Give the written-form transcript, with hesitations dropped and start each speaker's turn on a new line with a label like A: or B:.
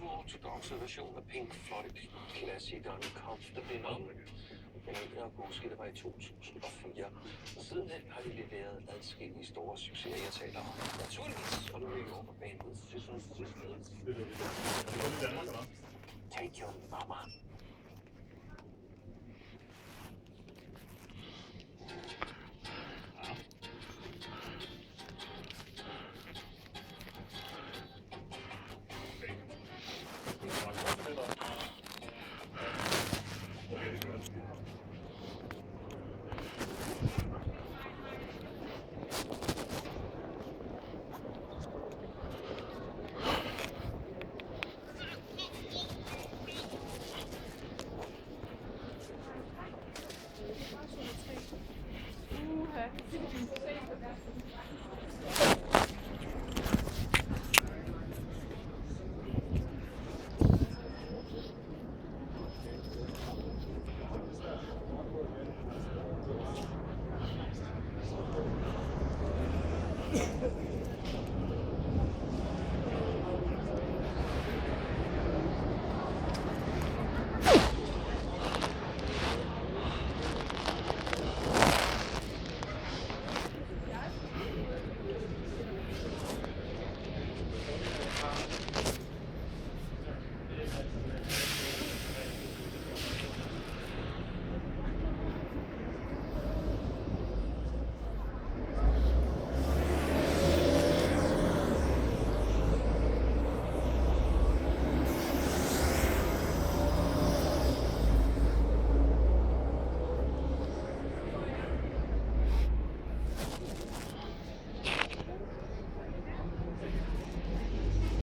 A: uortodokse version af Pink Floyd-klassikeren Comfortably Numb. Den 9. august, det var i 2004. Sidenhen har de leveret adskillige store succeser, jeg taler om. Naturligvis om New York og bandet Sisters. Take Your Mama.